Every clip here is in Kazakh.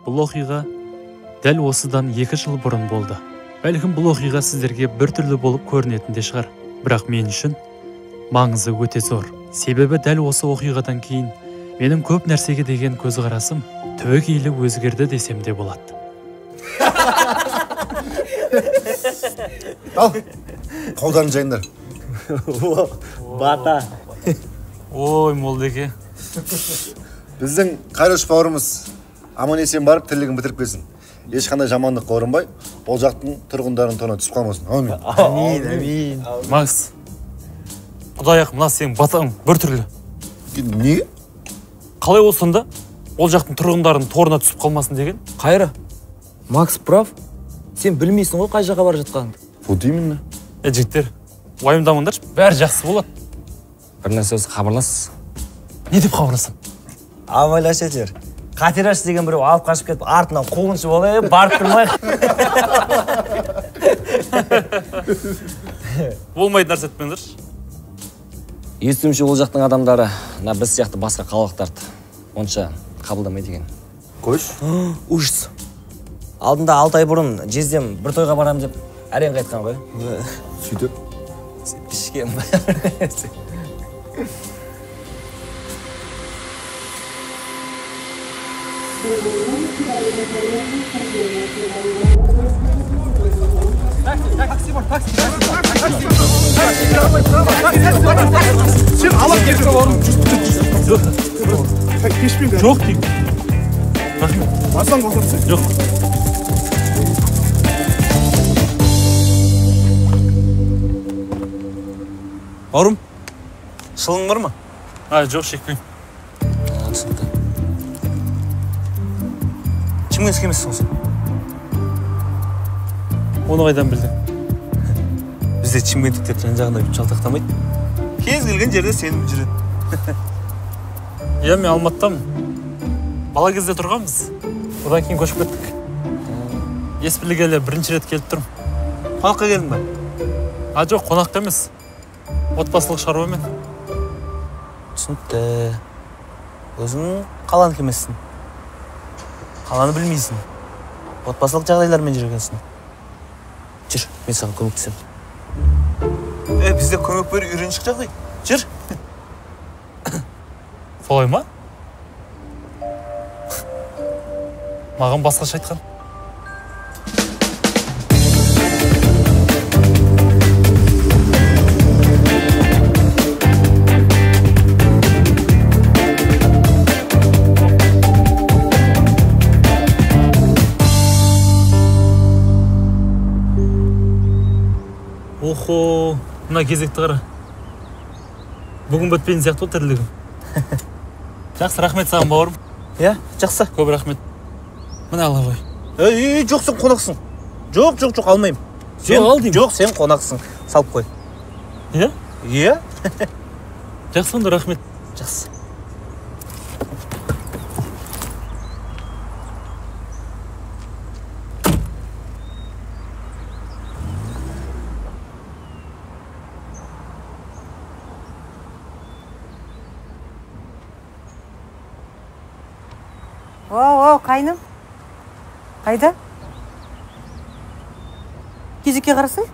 Бұл оқиға дәл осыдан 2 жыл бұрын болды. Бәлкім бұл оқиға сіздерге бір түрлі болып көрінетін де шығар. Бірақ мен үшін маңызы өте зор. Себебі дәл осы оқиғадан кейін менің көп нәрсеге деген көзқарасым түбегейлі өзгерді десем де болады. Ал, қолдарын жайындар. Бата. Ой, Молдеке. Біздің Қайрош бауырымыз аман-есен барып тірлігін бітіріп келсін. Ешқандай жамандық орынбай, ол жақтың тұрғындарын тона түсіп қалмасын. Амин. Макс, құдай-ақ, мына сенің батаң бір түрлі. Не? Қалай осында ол жақтың тұрғындарын торына түсіп қалмасын деген? Қайры, Макс прав. Сен білмейсің ғой қай жаққа бара жатқаныңды. Вот именно. Жігіттер, уайымдамаңдаршы, бәрі жақсы болады. Бір нәрсе хабарлас. Не деп хабарласам? Абайлаша жер. Қатираш деген біреу алып қашып кетіп, артынан қолыншы болай, барып тұрмайық. Болмайды нәрсе етпеңдерші. Естуімше ол жақтың адамдары біз сияқты басқа қалалықтарды онша қабылдамайды екен. Қойш? Ужас. Алдында 6 ай бұрын жездем бір тойға барам деп әрең қайтқан ғой. Сөйтіп? Ішкен. Сен алып кетіп орын кешпейді. Жоқ деймін. Барсаң қосырсың? Жоқ. Бауырым, шылың бар ма? Жоқ, шекпеймін. Түсінікті. Шымкентске емессің осы? Оны қайдан білдің? Бізде шымкенттіктер жан-жағында үйтіп жалтақтамайды. Кез келген жерде сенім жүреді. Иә, мен Алматыдамын. Бала кезде тұрғанбыз. Одан кейін көшіп кеттік. Еспілігелі бірінші рет келіп тұрмын. Қонаққа келдің бе? Жоқ, қонаққа емес. Отбасылық шаруамен. Түсінікті. Өзің қаланы кемессің. Қаланы білмейсің. Отбасылық жағдайлармен жүргенсің. Жүр, мен саған көмектесем. Бізде көмек бер үйреншік жағдай. Жүр. Солай ма? Маған басқаша айтқан. Охо, мына кезекті қара. Бүгін бітпейін сияқты ғой тірлігім. Жақсы, рахмет саған бауырым. Иә, жақсы. Көп рахмет. Мына ала ғой. Жоқ, сен қонақсың. Жоқ, алмаймын. Жоқ, ал деймін. Жоқ, сен қонақсың. Салып қой. Иә? Иә? Жақсы, онда рахмет. Жақсы. Оу, қайным. Қайда? Кезекке қарасай?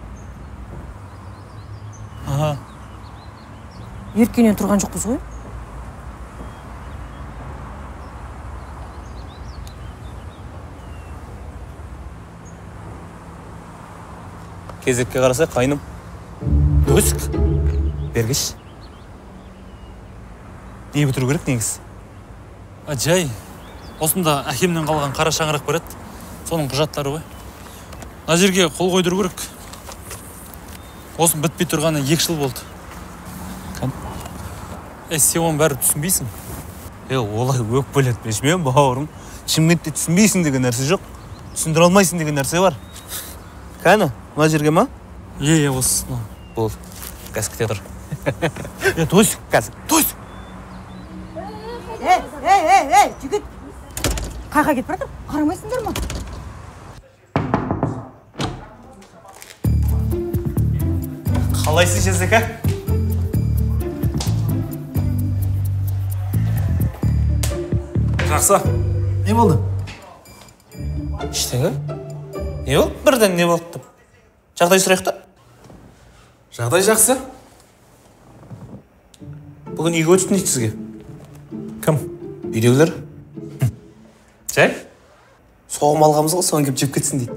Еркенен тұрған жоқпыз ғой? Кезекке қарасай, қайным. Өсік. Бергіш. Не бітіру керек негіз? Жай. Осында әкемнен қалған қара шаңырақ бар еді. Соның құжаттары ғой. Мына жерге қол қойдыру керек. Осының бітпей тұрғаны 2 жыл болды. Сен оның бәрі түсінбейсің. Олай өкпелетпеш мен бауырым. Шымкентте түсінбейсің деген нәрсе жоқ. Түсіндіре алмайсың деген нәрсе бар. Кәні, мына жерге ма? Е, осы. Болды. Қазір кете тұр. Тойсың. Қазір. Тойсың. Жігіт. Қайға кетіп бардыр? Қарамайсыңдар ма? Қалайсың Жезека? Жақсы. Не болды? Ештеңе? Не болды? Бірден не болды деп. Жағдай сұрайық та. Жағдай жақсы. Бүгін үйге өтсін дейді сізге. Кім? Үйдегілер. Жай? Соғым алғамыз ғой, соған кеп жеп кетсін дейді.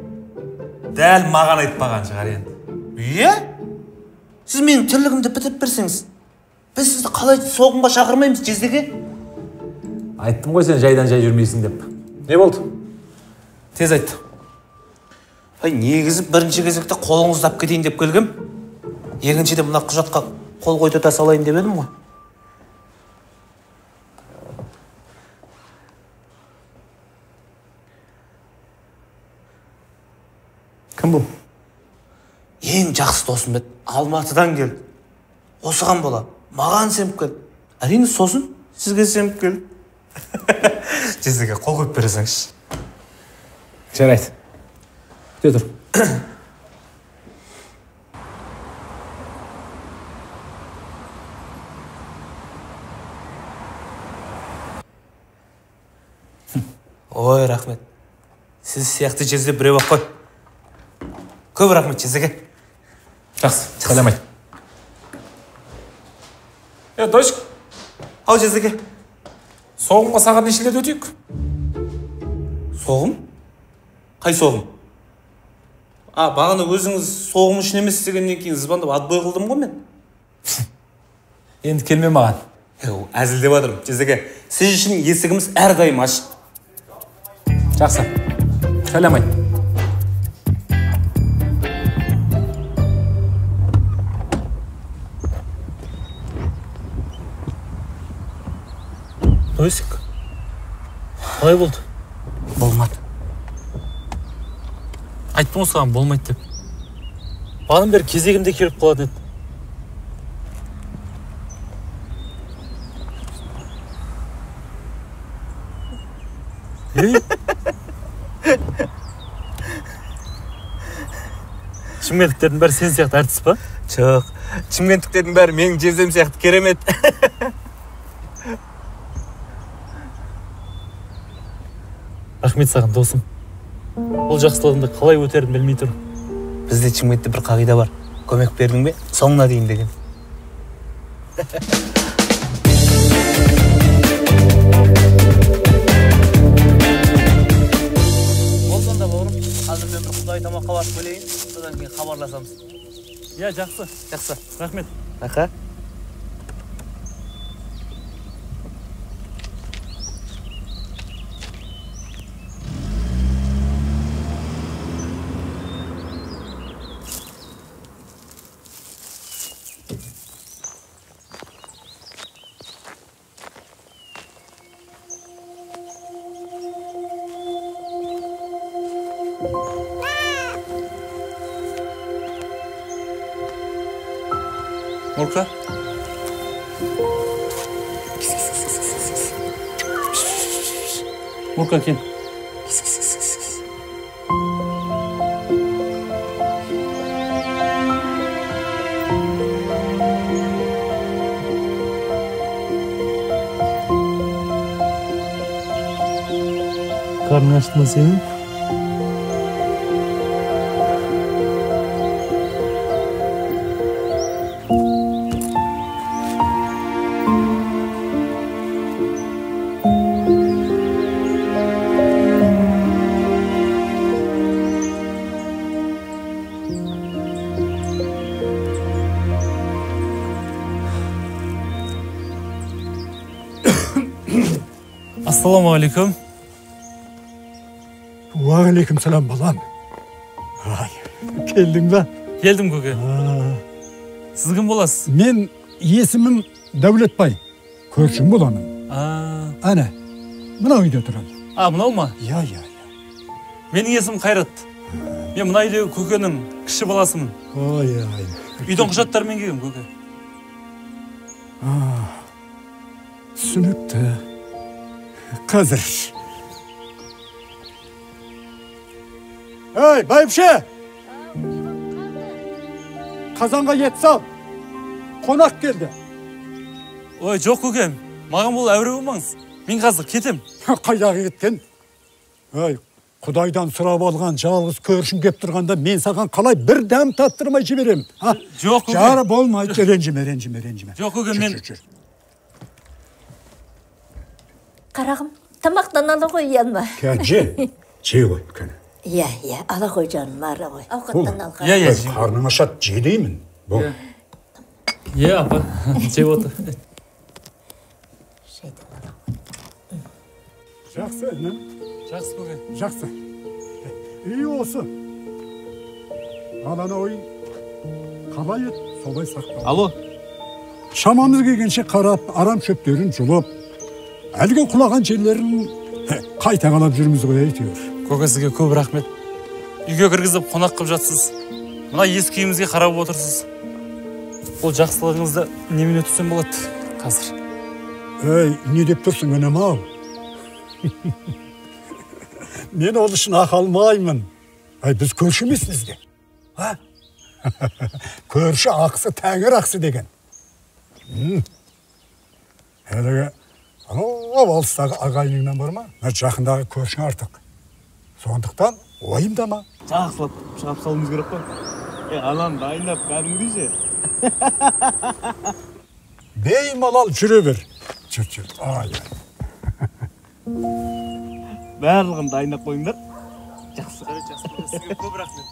Дәл маған айтпаған шығар енді. Иә? Сіз менің тірлігімді бітіріп берсеңіз, біз сізді қалай соғымға шақырмаймыз, жездеге? Айттым ғой сен жайдан жай жүрмейсің деп. Не болды? Тез айт. Негізі бірінші кезекте қолыңызды ап кетейін деп келгем. Екіншіде мына құжатқа қол қойдата салайын деп едім ғой. Кім бұл? Ең жақсы досым еді. Алматыдан келді. Осыған бола. Маған сеніп келді. Әрине сосын сізге сеніп келді. Жездеге қол қойып бересіңізші. Жарайды. Күте тұр. Ой, рахмет. Сіз сияқты жезде біреу ақ қой. Көп рахмет жездеге. Жақсы, сәлем айт. Дойшық, Ау жездеге. соғымға сағат нешелерде өтейік? Соғым? Қай соғым? Бағана өзіңіз соғым үшін емес дегеннен кейін звондап отбой қылдым ғой мен. Енді келме маған. Әзілдеп жатырмын жездеге. Сіз үшін есігіміз әрдайым ашық. Жақсы, сәлем айт. Дойсик, қалай болды? Болмады. Айттым ғой саған болмайды деп. Бағанадан бері кезегімде келіп қалады еді. Шымкенттіктердің бәрі сен сияқты әртіс па? Жоқ, шымкенттіктердің бәрі менің жездем сияқты керемет. Рахмет саған досым. Ол жақсылығыңды қалай өтерін білмей тұрмын. Бізде Шымкентте бір қағида бар. Көмек бердің бе, соңына дейін деген. Ол сонда бауырым, қазір мен бір құдай тамаққа барып келейін, содан кейін хабарласамыз. Иә, жақсы. Жақсы. Рахмет. Аха. Мурка? Мурка, кел. Karnın açtı mı senin? Ассалаумағалейкум. Уағалейкум салам балам. Келдің ба? Келдім көке. Сіз кім боласыз? Мен есімім Дәулетбай. Көршім боламын. Әне, мына үйде тұрады. Мынау ма? Я. Менің есімім Қайрат. Мен мына үйдегі көкенің кіші баласымын. Үйдің құжаттарымен келгем көке. Түсінікті. Қазір. Ей, байыпше! Қазанға ет сал. Қонақ келді. Ой, жоқ көкем. Маған бұл әуре болмаңыз. Мен қазір кетем. Қайдағы кеткен? Ой, Құдайдан сұрап алған жалғыз көршім кеп тұрғанда мен саған қалай бір дәм таттырмай жіберем? Жоқ, көке. Жары болмайды, ренжіме. Жоқ, көке, мен... Қарағым, тамақтан ала қой, янма. Кәже, же ғой, кәне. Иә, ала қой жаным, ала қой. Ауқаттан ал қара. Иә, Қарның ашат, же деймін. Бұл. Иә, апа, же отыр. Жақсы, не? Жақсы, көке. Жақсы. Үй осы. Алана ой, қалай ет, солай сақтау. Алло. Шамамыз келгенше қарап, арам шөптерін жұлып, әлгі құлаған жерлерін қайта қалап жүрміз ғой әйтеуір. Көке, сізге көп рахмет. Үйге кіргізіп қонақ қылып жатсыз. Мына ескі үйімізге қарап отырсыз. Бұл жақсылығыңызды немен өтсем болады қазір. Не деп тұрсың өнем ау? Мен ол үшін ақ алмаймын. Біз көрші емеспіз де. Көрші ақсы, тәңір ақсы деген. Әлігі, алыстағы ағайыныңнан бар ма? Жақындағы көршің артық. Сондықтан ойымдама. Жақсылап шығап салымыз керек қой. Анам дайындап кәдімгідейше. Беймалал жүре бер. Жүр. Ай. Барлығын дайындап қойыңдар. Жақсы. Сізге көп рахмет.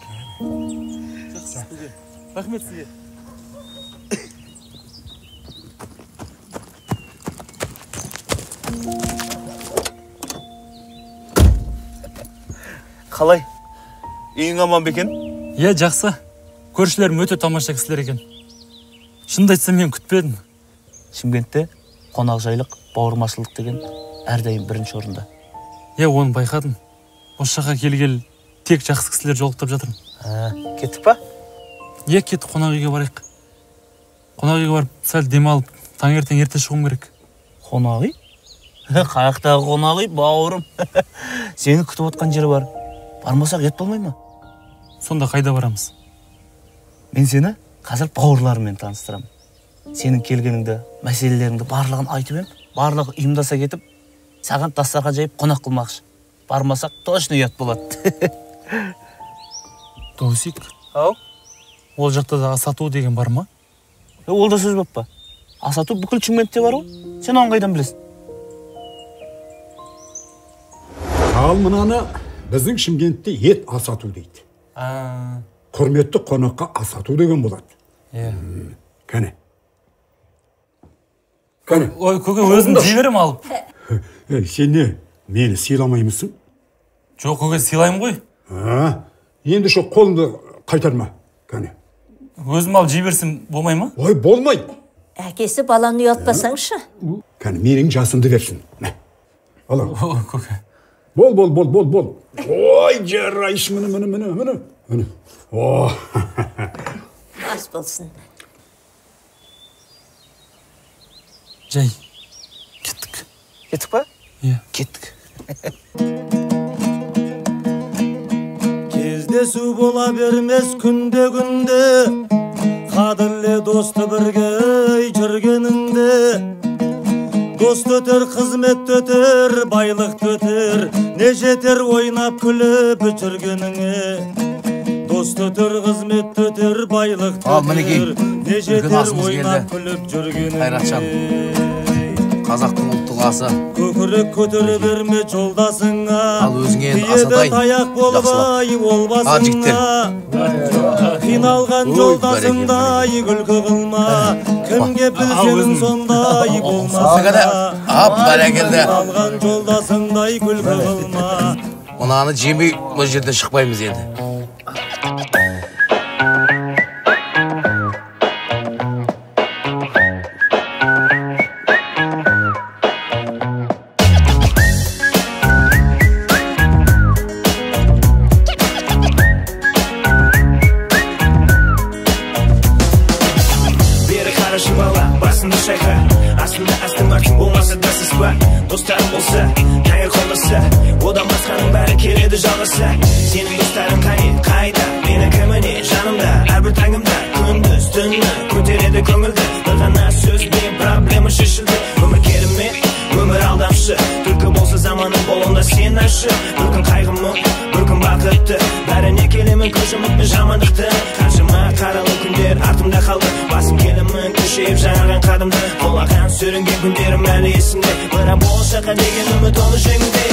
Жақсы. Рахмет сізге. Қалай? Үйің аман бекен? Иә, жақсы. Көршілерім өте тамаша кісілер екен. Шынымды айтсам мен күтпедім. Шымкентте қонақжайлық, бауырмашылық деген әрдайым бірінші орында. Иә, оны байқадым. Осы жаққа келгел тек жақсы кісілер жолықтап жатырмын. Кеттік па? Иә, кеттік, қонақ үйге барайық. Қонақ үйге барып, сәл демалып, таңертең ерте шығуым керек. Қонақ үй? Қаяқтағы қонақ үй, бауырым. Сені күтіп отқан жері бар. Бармасақ ет болмай ма? Сонда қайда барамыз? Мен сені қазір бауырларыммен таныстырамын. Сенің келгеніңді, мәселелеріңді барлығын айтып ем, барлығы ұйымдаса кетіп, саған дастархан жайып қонақ қылмақшы. Бармасақ точно ұят болады. Досик, Ау? ол жақта да асату деген бар ма? Ол да сөз боп па? Асату бүкіл Шымкентте бар ғой. Сен оны қайдан білесің? Ал мынаны біздің Шымкентте ет асату дейді. Құрметті қонаққа асату деген болады. Кәне. Ой, көке, өзін жіберем алып. Сен не, мені сыйламаймысың? Жоқ, көке, сыйлайым ғой. Енді шо қолыңды қайтарма. Кәне. Өзім алып жіберсем болмай ма? Ой, болмайды. Әкесі баланы ұятпасаңшы. Кәне, менің жасымды берсін. Ала. Көке. Бол. Ой, жарайш, міне. Ас болсын. Жай, кеттік. Кеттік па? Иә. Кеттік. Кездесу бола бермес күнде, қадірлі досты бірге жүргеніңде. Дост өтер, қызмет өтер, байлық өтер, не жетер ойнап күліп жүргеніңе. Дост өтер, қызмет өтер, байлық өтер, не жетер ойнап күліп жүргеніңе. Қазақтың ұлттық асы. Көкірек көтере берме жолдасыңа, Ал өзіңе асадай. таяқ болбай болбасыңа. Қиналған жолдасыңдай күлкі қылма, кімге білсең сондай болмасыңа. Бәрекелді. Қиналған жолдасыңдай күлкі қылма. Мынаны жемей бұл жерден шықпаймыз енді. Dostlarım olsa, tәңір қолдаса, одан басқаның бәрі келеді жалғаса. Сенің достарың қайда, менікі міне жанымда. Әрбір таңымда, күндіз түні көтереді көңілді. Бір ғана сөзбен проблема шешілді. Өмір керемет, өмір алдамшы. Түлкі болса заманның болында sen aşık. Bir gün kaygımı, bir gün bakıttı. Bәріне келемін көз үмітпен жамандықты. Қаншама қаралы күндер артымда қалды. Басым келемін күшейіп жаңарған қадымды. Құлаған сүрінген күндерім әлі есімде. Бірақ болашаққа деген үміт оны жеңуде.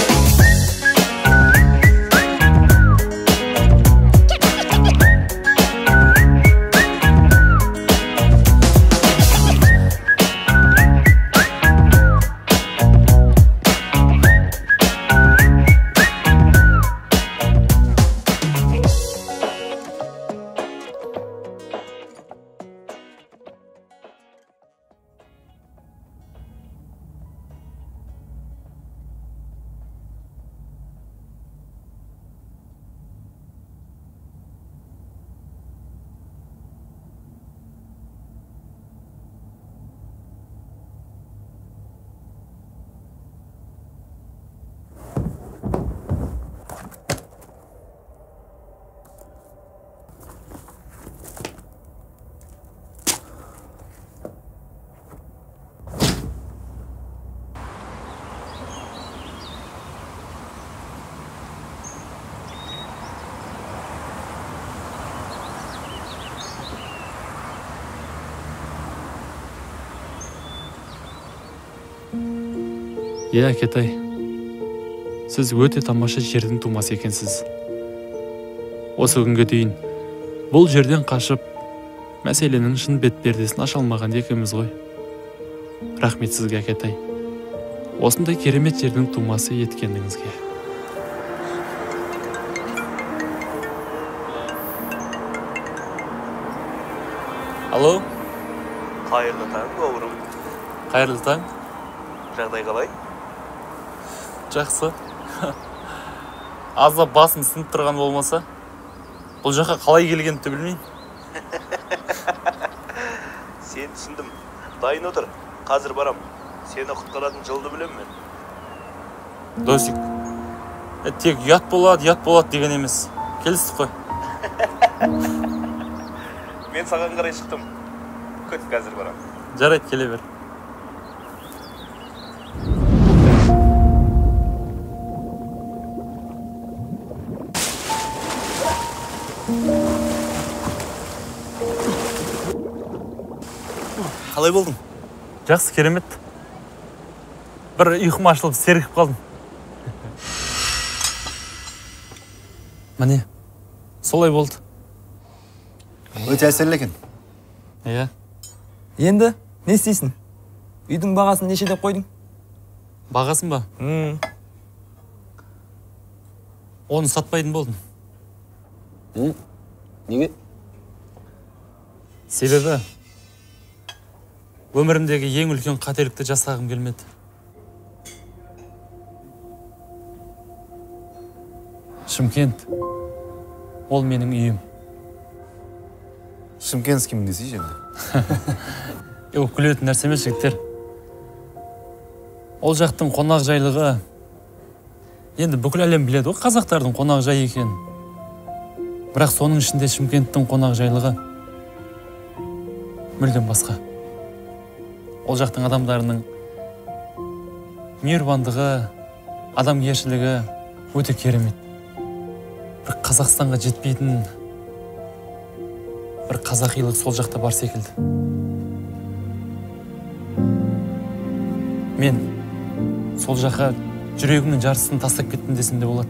Иә, Әкетай, сіз өте тамаша жердің тумасы екенсіз. Осы күнге дейін бұл жерден қашып, мәселенің шын бет-пердесін аша алмаған екенбіз ғой. Рахмет сізге, Әкетай. Осындай керемет жердің тумасы еткеніңізге. Алло. Қайырлы таң, бауырым. Қайырлы таң. Жағдай қалай? Жақсы. Аздап басым сынып тұрған болмаса, бұл жаққа қалай келгенімді білмеймін. Сен түсіндім. Дайын отыр. Қазір барам. Сені құтқаратын жолды білем мен. Досик, тек ұят болады деген емес. Келістік қой. Мен саған қарай шықтым. Күт, қазір барам. Жарайды, келе бер. Қалай болдың? Жақсы, керемет. Бір ұйқым ашылып сергіп қалдым. Міне, солай болды. Өте әсерлі екен. Иә. Енді не істейсің? Үйдің бағасын неше деп қойдың? Бағасын ба? Оны сатпайтын болдым. Неге? Себебі өмірімдегі ең үлкен қателікті жасағым келмеді. Шымкент, ол менің үйім. Шымкентскиймін десей енді. Күлетін нәрсе емес, жігіттер. Ол жақтың қонақ жайлығы, енді бүкіл әлем біледі ғой қазақтардың қонақ жайы екен. Бірақ соның ішінде Шымкенттің қонақ жайлығы мүлдем басқа. Ол жақтың адамдарының мейірбандығы, адамгершілігі өте керемет. Бір Қазақстанға жетпейтін бір қазақилық сол жақта бар секілді. Мен сол жаққа жүрегімнің жарысын тастап кеттім десем де болады.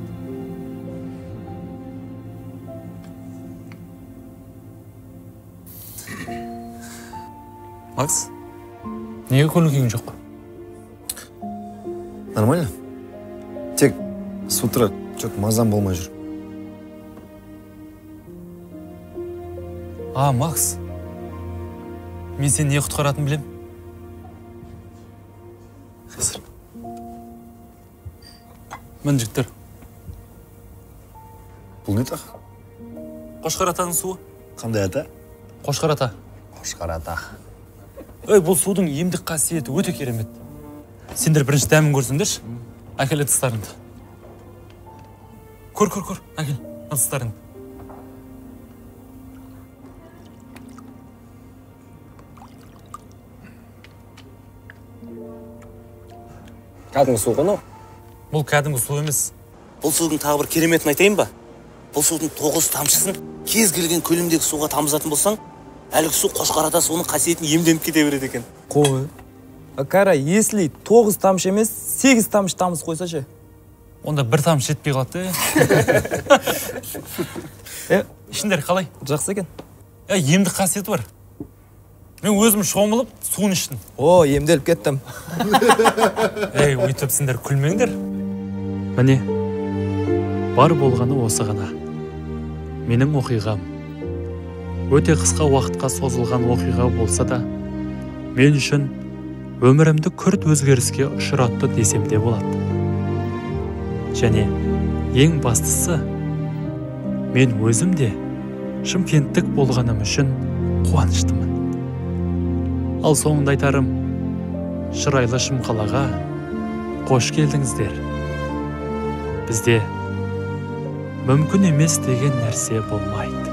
Макс, неге көңіл-күйің жоқ? Нормально. Тек с утра что-то мазам болмай жүр. Макс, мен сені не құтқаратын білем? Мін жігіттер. Бұл не тақ? Қошқар атаның суы. Қандай ата? Қошқар ата. Қошқар ата. Бұл судың емдік қасиеті өте керемет. Сендер бірінші дәмін көрсіңдерші. Әкел ыдыстарыңды. Көр, әкел ыдыстарыңды. Кәдімгі су ғой, Бұл кәдімгі су емес. Бұл судың тағы бір кереметін айтайын ба? Бұл судың 9 тамшысын кез келген көлемдегі суға тамызатын болсаң, әлгі су қошқарада соның қасиетін емденіп кете береді екен. Қой. Қара, если 9 тамшы емес, 8 тамшы тамыз қойса ше. Онда бір тамшы жетпей қалады. Ішіндер қалай? Жақсы екен. Емдік қасиеті бар. Мен өзім шомылып, суын іштім. О, емделіп кеттім. Өйтіп сендер күлмеңдер. Міне, бар болғаны осы ғана. Менің оқиғам. Өте қысқа уақытқа созылған оқиға болса да, мен үшін өмірімді күрт өзгеріске ұшыратты десем де болады. Және ең бастысы, мен өзім де шымкенттік болғаным үшін қуаныштымын. Ал соңында айтарым, шырайлы Шымқалаға қош келдіңіздер. Бізде мүмкін емес деген нәрсе болмайды.